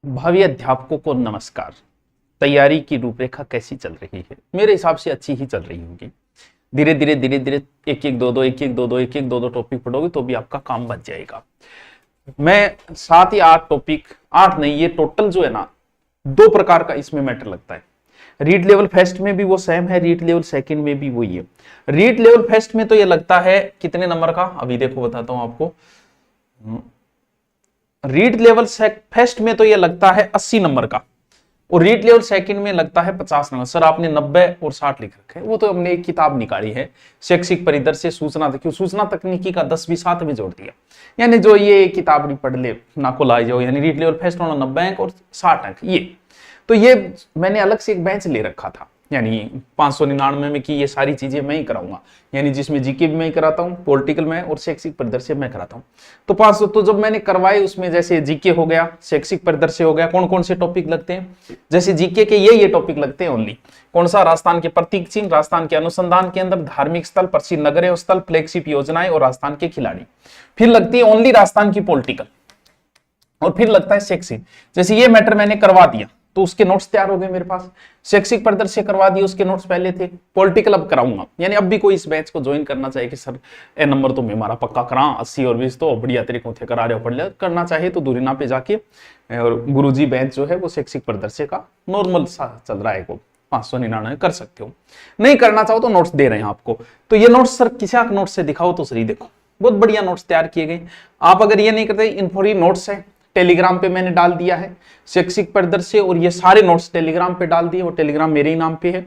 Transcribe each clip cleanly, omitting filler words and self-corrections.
भावी अध्यापकों को नमस्कार। तैयारी की रूपरेखा कैसी चल रही है? मेरे हिसाब से अच्छी ही चल रही होगी। धीरे धीरे एक एक दो दो टॉपिक पढ़ोगे तो भी आपका काम बच जाएगा। मैं 7 या 8 टॉपिक, 8 नहीं, ये टोटल जो है ना 2 प्रकार का इसमें मैटर लगता है। रीड लेवल फर्स्ट में भी वो सेम है, रीड लेवल सेकंड में भी वही है। रीड लेवल फर्स्ट में तो ये लगता है कितने नंबर का, अभी देखो बताता हूं आपको। रीड लेवल फर्स्ट में तो ये लगता है 80 नंबर का, और रीड लेवल सेकंड में लगता है 50 नंबर। सर आपने 90 और 60 लिख रखे हैं, वो तो हमने एक किताब निकाली है, शैक्षिक परिदृश्य सूचना, क्यों सूचना तकनीकी का 10वीं 7 में जोड़ दिया। यानी जो ये किताब नहीं पढ़ ले ना को लाई जाओ, यानी रीड लेवल फर्स्ट होना 90 अंक और 60 अंक। ये तो ये मैंने अलग से एक बेंच ले रखा था, यानी 599 में कि ये सारी चीजें मैं ही कराऊंगा, यानी जिसमें जीके भी मैं ही कराता हूँ, पॉलिटिकल में, और शैक्षिक परिदृश्य मैं कराता हूँ। तो 500 तो जब मैंने करवाए उसमें जैसे जीके हो गया, शैक्षिक परिदृश्य हो गया, कौन कौन से टॉपिक लगते हैं, जैसे जीके के ये टॉपिक लगते हैं ओनली। कौन सा? राजस्थान के प्रतीक चिन्ह, राजस्थान के अनुसंधान केंद्र, धार्मिक स्थल, प्रसिद्ध नगर स्थल, फ्लैगशिप योजनाएं और राजस्थान के खिलाड़ी। फिर लगती है ओनली राजस्थान की पॉलिटिकल, और फिर लगता है शैक्षिक। जैसे ये मैटर मैंने करवा दिया तो उसके नोट्स तैयार हो गए मेरे पास। शैक्षिक परिदृश्य करवा दिए, उसके नोट्स पहले थे। पॉलिटिकल अब कराऊंगा, यानी अब भी कोई इस बैच को ज्वाइन करना चाहिए कि सर ए नंबर तो मैं हमारा पक्का करा, 80 और 20 तो बढ़िया तरीकों से करा रहे हो, पढ़ लिया, करना चाहिए तो दूरीना पे जाके। और गुरुजी बैच जो है वो शैक्षिक परिदृश्य का नॉर्मल सा चल रहा है, को 599 कर सकते हो। नहीं करना चाहो तो नोट्स दे रहे हैं आपको। तो ये नोट्स सर किसी नोट्स से दिखाओ तो सही, देखो बहुत बढ़िया नोट्स तैयार किए गए। आप अगर ये नहीं करते, इन्फोरी नोट्स है, टेलीग्राम पे मैंने डाल दिया है शैक्षिक परिदृश्य, और ये सारे नोट्स टेलीग्राम पे डाल दिए। वो टेलीग्राम मेरे ही नाम पे है,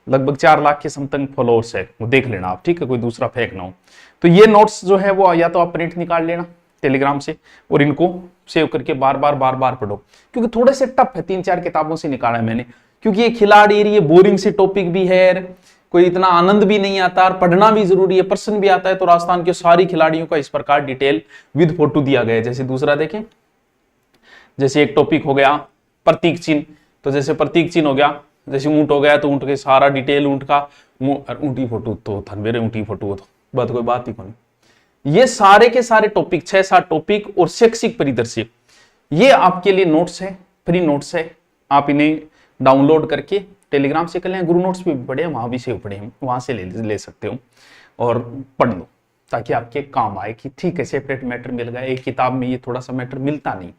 लगभग 4 लाख के समथिंग फॉलोअर्स है, वो देख लेना आप, ठीक है, कोई दूसरा फेक ना हो। तो ये नोट्स जो है वो या तो आप प्रिंट निकाल लेना टेलीग्राम से, और इनको सेव करके बार बार पढ़ो, क्योंकि थोड़े से टफ है। 3-4 किताबों से निकाला है मैंने, क्योंकि ये खिलाड़ी, ये बोरिंग से टॉपिक भी है, कोई इतना आनंद भी नहीं आता, और पढ़ना भी जरूरी है, प्रश्न भी आता है। तो राजस्थान के सारी खिलाड़ियों का इस प्रकार डिटेल विद फोटो दिया गया है। जैसे दूसरा देखें, जैसे एक टॉपिक हो गया प्रतीक चिन्ह, तो जैसे प्रतीक चिन्ह हो गया, जैसे ऊंट हो गया तो ऊंट के सारा डिटेल, ऊंट का ऊंटी फोटो तो था मेरे, ऊंटी फोटो तो बात कोई बात ही कौन। ये सारे के सारे टॉपिक 6-7 टॉपिक और शैक्षिक परिदृश्य, ये आपके लिए नोट्स है, फ्री नोट्स है। आप इन्हें डाउनलोड करके टेलीग्राम से कर लें, गुरु नोट्स भी पढ़े, वहां भी सेव पढ़े, वहां से ले सकते हो और पढ़ लो, ताकि आपके काम आए कि ठीक है सेपरेट मैटर मिल गया। एक किताब में ये थोड़ा सा मैटर मिलता नहीं,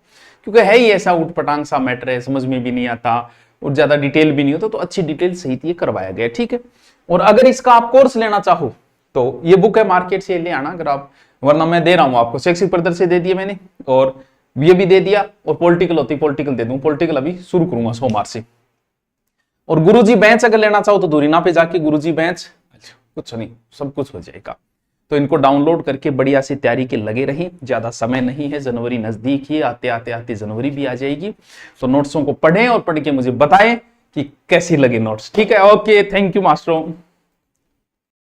क्योंकि है ही ऐसा उठपटांग सा मैटर है, समझ में भी नहीं आता और ज्यादा डिटेल भी नहीं होता, तो अच्छी डिटेल सहित ये करवाया गया, ठीक है। और अगर इसका आप कोर्स लेना चाहो तो ये बुक है, मार्केट से ले आना अगर आप, वरना मैं दे रहा हूं आपको। शैक्षिक परिदृश्य दे दिया मैंने, और ये भी दे दिया, और पॉलिटिकल होती पॉलिटिकल दे दूं, पॉलिटिकल अभी शुरू करूंगा सोमवार से। और गुरुजी बेंच अगर लेना चाहो तो दूरीना पे जाके गुरुजी बेंच, कुछ नहीं, सब कुछ हो जाएगा। तो इनको डाउनलोड करके बढ़िया सी तैयारी के लगे रही, ज्यादा समय नहीं है, जनवरी नजदीक ही, आते जनवरी भी आ जाएगी। तो नोट्सों को पढ़ें और पढ़ के मुझे बताएं कि कैसी लगी नोट्स, ठीक है। Okay, thank you मास्टरों।